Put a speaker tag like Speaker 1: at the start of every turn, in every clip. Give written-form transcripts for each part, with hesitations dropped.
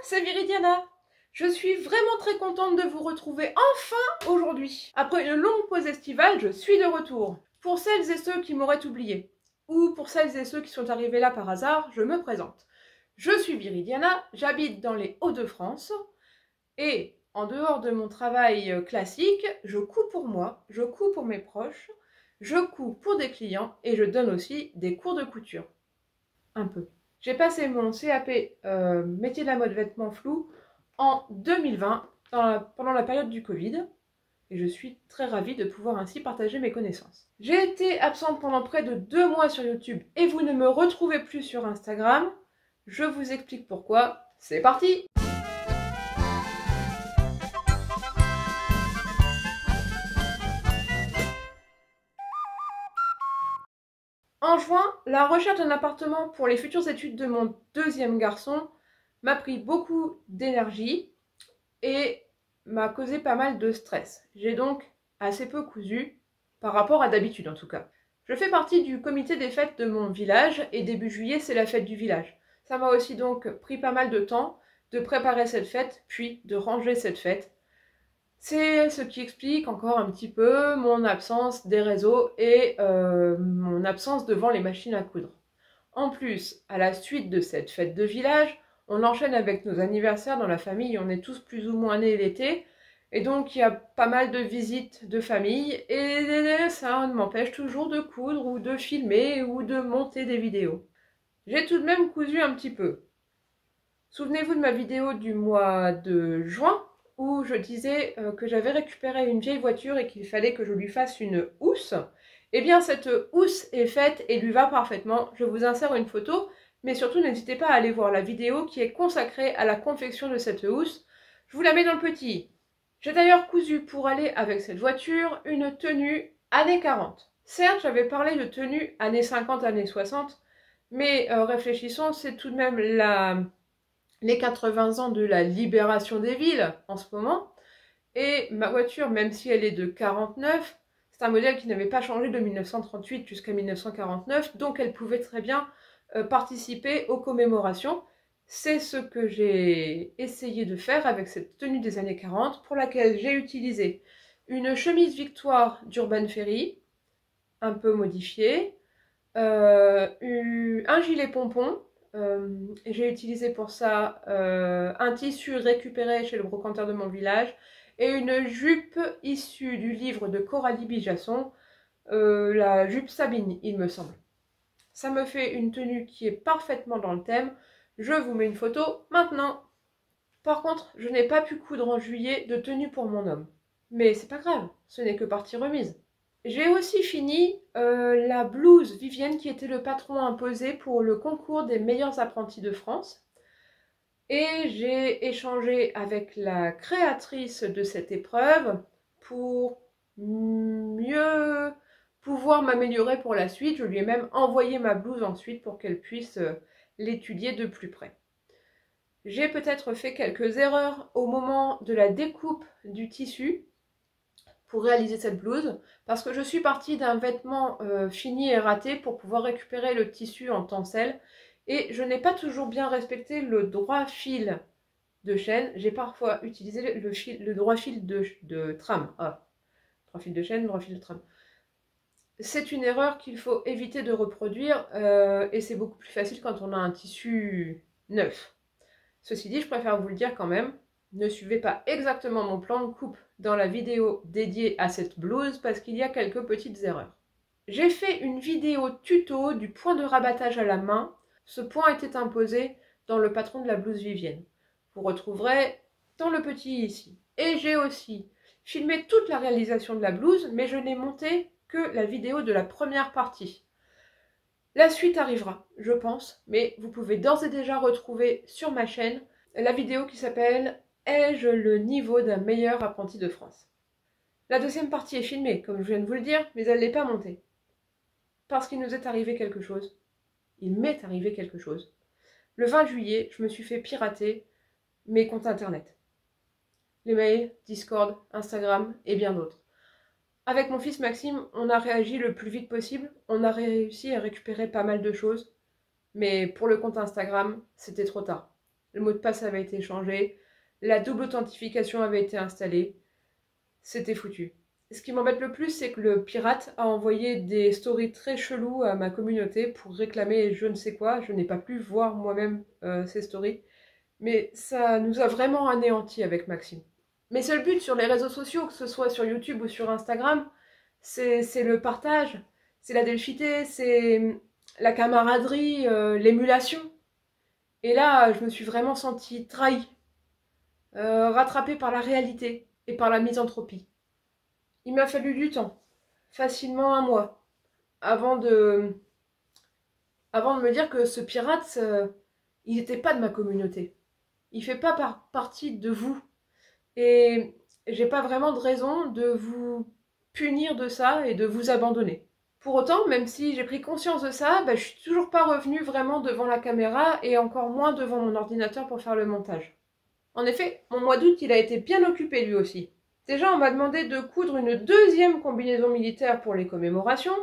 Speaker 1: c'est Viridiana. Je suis vraiment très contente de vous retrouver enfin aujourd'hui. Après une longue pause estivale, je suis de retour. Pour celles et ceux qui m'auraient oublié, ou pour celles et ceux qui sont arrivés là par hasard, je me présente. Je suis Viridiana, j'habite dans les Hauts-de-France, et en dehors de mon travail classique, je couds pour moi, je couds pour mes proches, je couds pour des clients, et je donne aussi des cours de couture. Un peu. J'ai passé mon CAP métier de la mode vêtements flous en 2020, pendant la période du Covid, et je suis très ravie de pouvoir ainsi partager mes connaissances. J'ai été absente pendant près de 2 mois sur YouTube et vous ne me retrouvez plus sur Instagram. Je vous explique pourquoi. C'est parti! En juin, la recherche d'un appartement pour les futures études de mon deuxième garçon m'a pris beaucoup d'énergie et m'a causé pas mal de stress. J'ai donc assez peu cousu, par rapport à d'habitude en tout cas. Je fais partie du comité des fêtes de mon village et début juillet c'est la fête du village. Ça m'a aussi donc pris pas mal de temps de préparer cette fête, puis de ranger cette fête. C'est ce qui explique encore un petit peu mon absence des réseaux et mon absence devant les machines à coudre. En plus, à la suite de cette fête de village, on enchaîne avec nos anniversaires dans la famille, on est tous plus ou moins nés l'été, et donc il y a pas mal de visites de famille, et ça m'empêche toujours de coudre ou de filmer ou de monter des vidéos. J'ai tout de même cousu un petit peu. Souvenez-vous de ma vidéo du mois de juin, où je disais que j'avais récupéré une vieille voiture et qu'il fallait que je lui fasse une housse. Eh bien, cette housse est faite et lui va parfaitement. Je vous insère une photo, mais surtout n'hésitez pas à aller voir la vidéo qui est consacrée à la confection de cette housse. Je vous la mets dans le petit. J'ai d'ailleurs cousu pour aller avec cette voiture une tenue années 40. Certes, j'avais parlé de tenue années 50, années 60, mais réfléchissons, c'est tout de même les 80 ans de la libération des villes en ce moment. Et ma voiture, même si elle est de 49, c'est un modèle qui n'avait pas changé de 1938 jusqu'à 1949, donc elle pouvait très bien participer aux commémorations. C'est ce que j'ai essayé de faire avec cette tenue des années 40, pour laquelle j'ai utilisé une chemise Victoire d'Urban Ferry, un peu modifiée, un gilet pompon. J'ai utilisé pour ça un tissu récupéré chez le brocanteur de mon village et une jupe issue du livre de Coralie Bijasson, la jupe Sabine, il me semble. Ça me fait une tenue qui est parfaitement dans le thème. Je vous mets une photo maintenant. Par contre, je n'ai pas pu coudre en juillet de tenue pour mon homme. Mais c'est pas grave, ce n'est que partie remise. J'ai aussi fini la blouse Vivienne qui était le patron imposé pour le concours des meilleurs apprentis de France. Et j'ai échangé avec la créatrice de cette épreuve pour mieux pouvoir m'améliorer pour la suite. Je lui ai même envoyé ma blouse ensuite pour qu'elle puisse l'étudier de plus près. J'ai peut-être fait quelques erreurs au moment de la découpe du tissu pour réaliser cette blouse, parce que je suis partie d'un vêtement fini et raté pour pouvoir récupérer le tissu en tencelle, et je n'ai pas toujours bien respecté le droit fil de chaîne. J'ai parfois utilisé le droit fil de trame. Ah, droit fil de chaîne, droit fil de trame. C'est une erreur qu'il faut éviter de reproduire, et c'est beaucoup plus facile quand on a un tissu neuf. Ceci dit, je préfère vous le dire quand même, ne suivez pas exactement mon plan de coupe dans la vidéo dédiée à cette blouse parce qu'il y a quelques petites erreurs. J'ai fait une vidéo tuto du point de rabattage à la main. Ce point était imposé dans le patron de la blouse Vivienne. Vous retrouverez dans le petit ici. Et j'ai aussi filmé toute la réalisation de la blouse, mais je n'ai monté que la vidéo de la première partie. La suite arrivera, je pense, mais vous pouvez d'ores et déjà retrouver sur ma chaîne la vidéo qui s'appelle « Ai-je le niveau d'un meilleur apprenti de France ?» La deuxième partie est filmée, comme je viens de vous le dire, mais elle n'est pas montée. Parce qu'il nous est arrivé quelque chose. Il m'est arrivé quelque chose. Le 20 juillet, je me suis fait pirater mes comptes internet. Les mails, Discord, Instagram et bien d'autres. Avec mon fils Maxime, on a réagi le plus vite possible. On a réussi à récupérer pas mal de choses. Mais pour le compte Instagram, c'était trop tard. le mot de passe avait été changé, la double authentification avait été installée, c'était foutu. Ce qui m'embête le plus, c'est que le pirate a envoyé des stories très chelous à ma communauté pour réclamer je ne sais quoi. Je n'ai pas pu voir moi-même ces stories. Mais ça nous a vraiment anéantis avec Maxime. Mes seuls buts sur les réseaux sociaux, que ce soit sur YouTube ou sur Instagram, c'est le partage, c'est la delphité, c'est la camaraderie, l'émulation. Et là, je me suis vraiment sentie trahie, rattrapée par la réalité et par la misanthropie. Il m'a fallu du temps, facilement un mois, avant de, avant de me dire que ce pirate, il n'était pas de ma communauté. Il fait pas partie de vous. Et j'ai pas vraiment de raison de vous punir de ça et de vous abandonner. Pour autant, même si j'ai pris conscience de ça, je suis toujours pas revenue vraiment devant la caméra et encore moins devant mon ordinateur pour faire le montage. En effet, mon mois d'août, il a été bien occupé lui aussi. Déjà, on m'a demandé de coudre une deuxième combinaison militaire pour les commémorations.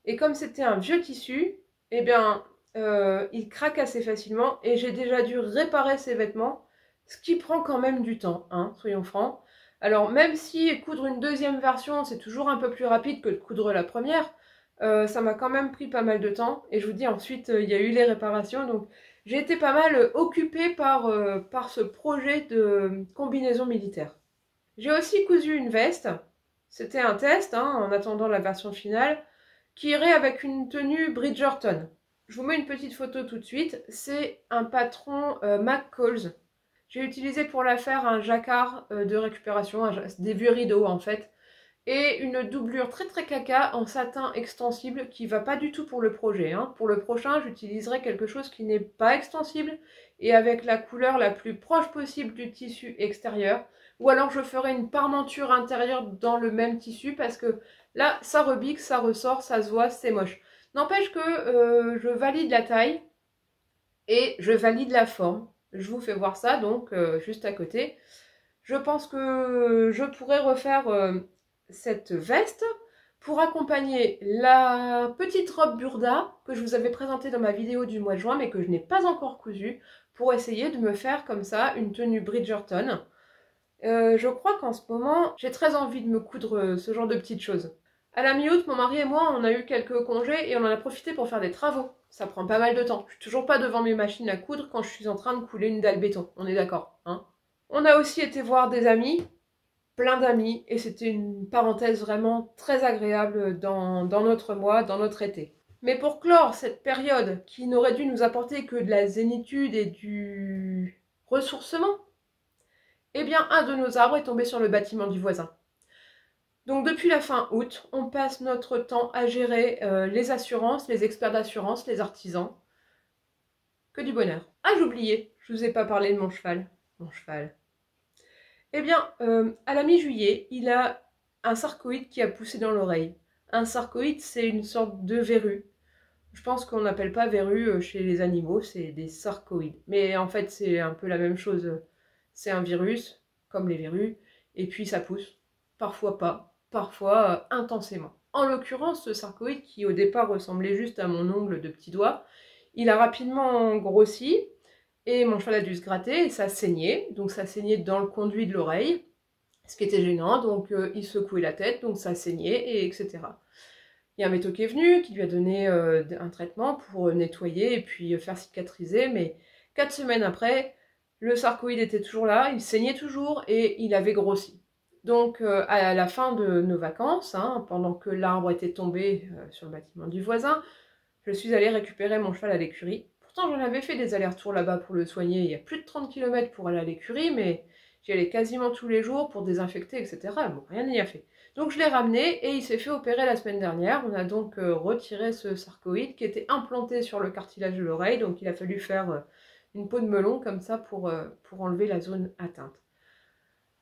Speaker 1: Et comme c'était un vieux tissu, eh bien, il craque assez facilement et j'ai déjà dû réparer ces vêtements, ce qui prend quand même du temps, hein, soyons francs. Alors, même si coudre une deuxième version, c'est toujours un peu plus rapide que de coudre la première, ça m'a quand même pris pas mal de temps. Et je vous dis, ensuite, il y a eu les réparations, donc j'ai été pas mal occupée par ce projet de combinaison militaire. J'ai aussi cousu une veste. C'était un test, hein, en attendant la version finale, qui irait avec une tenue Bridgerton. Je vous mets une petite photo tout de suite. C'est un patron McCalls. J'ai utilisé pour la faire un jacquard de récupération, des vieux rideaux en fait, et une doublure très très caca en satin extensible qui va pas du tout pour le projet, hein. Pour le prochain, j'utiliserai quelque chose qui n'est pas extensible et avec la couleur la plus proche possible du tissu extérieur. Ou alors je ferai une parmenture intérieure dans le même tissu parce que là, ça rebique, ça ressort, ça se voit, c'est moche. N'empêche que je valide la taille et je valide la forme. Je vous fais voir ça donc juste à côté. Je pense que je pourrais refaire cette veste pour accompagner la petite robe Burda que je vous avais présentée dans ma vidéo du mois de juin mais que je n'ai pas encore cousue pour essayer de me faire comme ça une tenue Bridgerton. Je crois qu'en ce moment, j'ai très envie de me coudre ce genre de petites choses. À la mi-août, mon mari et moi, on a eu quelques congés et on en a profité pour faire des travaux. Ça prend pas mal de temps. Je suis toujours pas devant mes machines à coudre quand je suis en train de couler une dalle béton. On est d'accord, hein? On a aussi été voir des amis, plein d'amis, et c'était une parenthèse vraiment très agréable dans notre mois, dans notre été. Mais pour clore cette période qui n'aurait dû nous apporter que de la zénitude et du ressourcement, eh bien un de nos arbres est tombé sur le bâtiment du voisin. Donc depuis la fin août, on passe notre temps à gérer les assurances, les experts d'assurance, les artisans. Que du bonheur. Ah, j'oubliais, je vous ai pas parlé de mon cheval. Mon cheval. Eh bien, à la mi-juillet, il a un sarcoïde qui a poussé dans l'oreille. Un sarcoïde, c'est une sorte de verrue. Je pense qu'on n'appelle pas verrue chez les animaux, c'est des sarcoïdes. Mais en fait, c'est un peu la même chose. C'est un virus, comme les verrues, et puis ça pousse. Parfois pas, parfois intensément. En l'occurrence, ce sarcoïde, qui au départ ressemblait juste à mon ongle de petit doigt, il a rapidement grossi, et mon cheval a dû se gratter, et ça saignait. Donc ça saignait dans le conduit de l'oreille, ce qui était gênant, donc il secouait la tête, donc ça saignait, et etc. Il y a un métaux qui est venu, qui lui a donné un traitement pour nettoyer et puis faire cicatriser, mais 4 semaines après, le sarcoïde était toujours là, il saignait toujours et il avait grossi. Donc à la fin de nos vacances, hein, pendant que l'arbre était tombé sur le bâtiment du voisin, je suis allée récupérer mon cheval à l'écurie. Pourtant j'en avais fait des allers-retours là-bas pour le soigner, il y a plus de 30 km pour aller à l'écurie, mais j'y allais quasiment tous les jours pour désinfecter, etc. Bon, rien n'y a fait. Donc je l'ai ramené et il s'est fait opérer la semaine dernière. On a donc retiré ce sarcoïde qui était implanté sur le cartilage de l'oreille, donc il a fallu faire une peau de melon comme ça pour enlever la zone atteinte.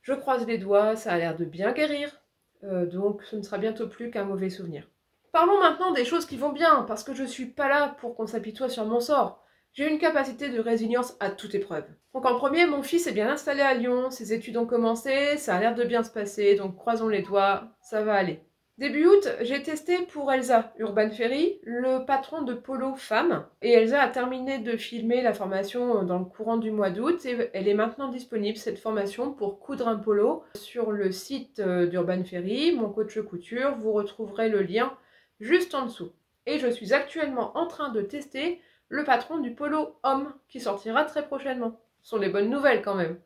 Speaker 1: Je croise les doigts, ça a l'air de bien guérir, donc ce ne sera bientôt plus qu'un mauvais souvenir. Parlons maintenant des choses qui vont bien, parce que je suis pas là pour qu'on s'apitoie sur mon sort. J'ai une capacité de résilience à toute épreuve. Donc en premier, mon fils est bien installé à Lyon, ses études ont commencé, ça a l'air de bien se passer, donc croisons les doigts, ça va aller. Début août, j'ai testé pour Elsa Urban Ferry le patron de polo femme. Et Elsa a terminé de filmer la formation dans le courant du mois d'août. Et elle est maintenant disponible, cette formation, pour coudre un polo sur le site d'Urban Ferry, mon coach couture. Vous retrouverez le lien juste en dessous. Et je suis actuellement en train de tester le patron du polo homme qui sortira très prochainement. Ce sont des bonnes nouvelles quand même.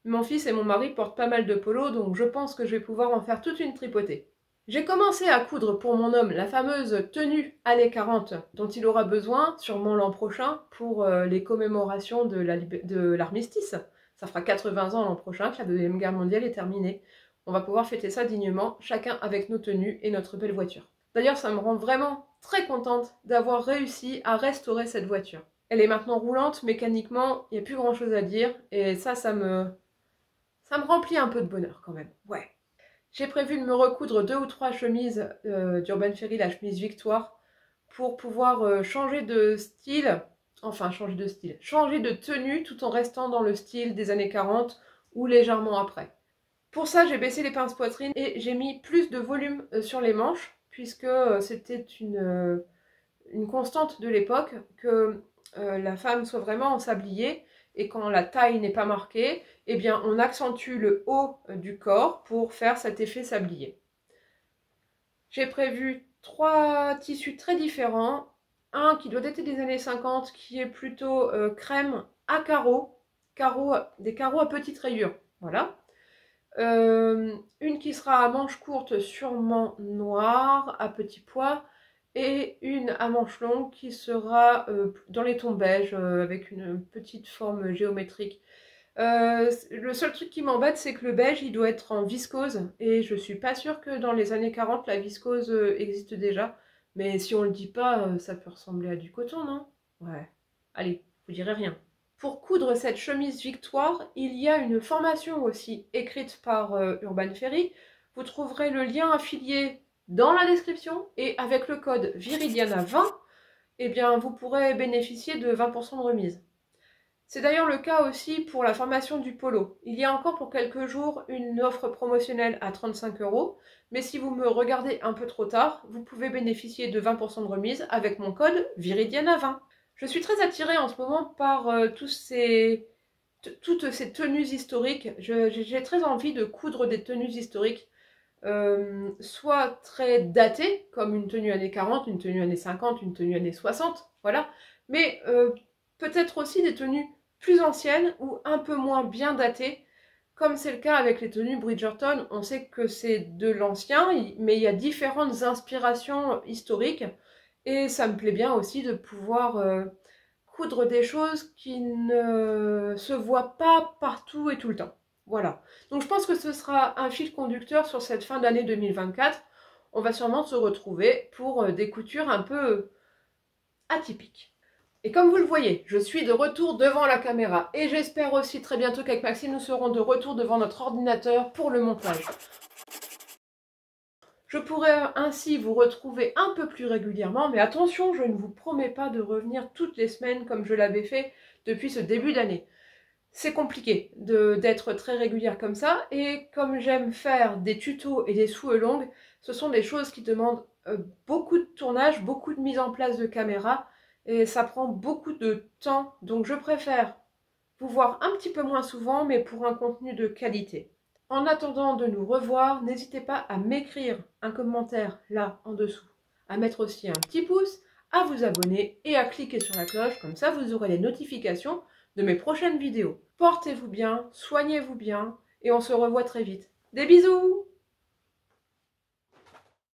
Speaker 1: Mon fils et mon mari portent pas mal de polos, donc je pense que je vais pouvoir en faire toute une tripotée. J'ai commencé à coudre pour mon homme la fameuse tenue années 40 dont il aura besoin, sûrement l'an prochain, pour les commémorations de l'armistice. Ça fera 80 ans l'an prochain que la Deuxième Guerre mondiale est terminée. On va pouvoir fêter ça dignement, chacun avec nos tenues et notre belle voiture. D'ailleurs, ça me rend vraiment très contente d'avoir réussi à restaurer cette voiture. Elle est maintenant roulante, mécaniquement, il n'y a plus grand chose à dire, et ça me remplit un peu de bonheur quand même, ouais. J'ai prévu de me recoudre 2 ou 3 chemises d'Urban Ferry, la chemise Victoire, pour pouvoir changer de style, changer de tenue tout en restant dans le style des années 40 ou légèrement après. Pour ça, j'ai baissé les pinces poitrine et j'ai mis plus de volume sur les manches, puisque c'était une constante de l'époque que la femme soit vraiment en sablier, et quand la taille n'est pas marquée, eh bien on accentue le haut du corps pour faire cet effet sablier. J'ai prévu 3 tissus très différents. Un qui doit être des années 50, qui est plutôt crème à carreaux, des carreaux à petites rayures, voilà. Une qui sera à manches courtes, sûrement noire, à petits pois, et une à manches longues qui sera dans les tons beige, avec une petite forme géométrique. Le seul truc qui m'embête, c'est que le beige, il doit être en viscose, et je suis pas sûre que dans les années 40, la viscose existe déjà. Mais si on le dit pas, ça peut ressembler à du coton, non? Ouais. Allez, vous direz rien. Pour coudre cette chemise Victoire, il y a une formation aussi écrite par Urban Ferry. Vous trouverez le lien affilié dans la description, et avec le code Viridiana20, eh bien, vous pourrez bénéficier de 20% de remise. C'est d'ailleurs le cas aussi pour la formation du polo. Il y a encore pour quelques jours une offre promotionnelle à 35 €, mais si vous me regardez un peu trop tard, vous pouvez bénéficier de 20% de remise avec mon code Viridiana20. Je suis très attirée en ce moment par toutes ces tenues historiques. J'ai très envie de coudre des tenues historiques, soit très datées, comme une tenue années 40, une tenue années 50, une tenue années 60, voilà, mais peut-être aussi des tenues plus anciennes ou un peu moins bien datées, comme c'est le cas avec les tenues Bridgerton. On sait que c'est de l'ancien, mais il y a différentes inspirations historiques, et ça me plaît bien aussi de pouvoir coudre des choses qui ne se voient pas partout et tout le temps. Voilà. Donc je pense que ce sera un fil conducteur sur cette fin d'année 2024. On va sûrement se retrouver pour des coutures un peu atypiques. Et comme vous le voyez, je suis de retour devant la caméra, et j'espère aussi très bientôt qu'avec Maxime, nous serons de retour devant notre ordinateur pour le montage. Je pourrais ainsi vous retrouver un peu plus régulièrement, mais attention, je ne vous promets pas de revenir toutes les semaines comme je l'avais fait depuis ce début d'année. C'est compliqué d'être très régulière comme ça, et comme j'aime faire des tutos et des souées longues, ce sont des choses qui demandent beaucoup de tournage, beaucoup de mise en place de caméra, et ça prend beaucoup de temps, donc je préfère vous voir un petit peu moins souvent, mais pour un contenu de qualité. En attendant de nous revoir, n'hésitez pas à m'écrire un commentaire là en dessous, à mettre aussi un petit pouce, à vous abonner et à cliquer sur la cloche, comme ça vous aurez les notifications de mes prochaines vidéos. Portez-vous bien, soignez-vous bien, et on se revoit très vite. Des bisous!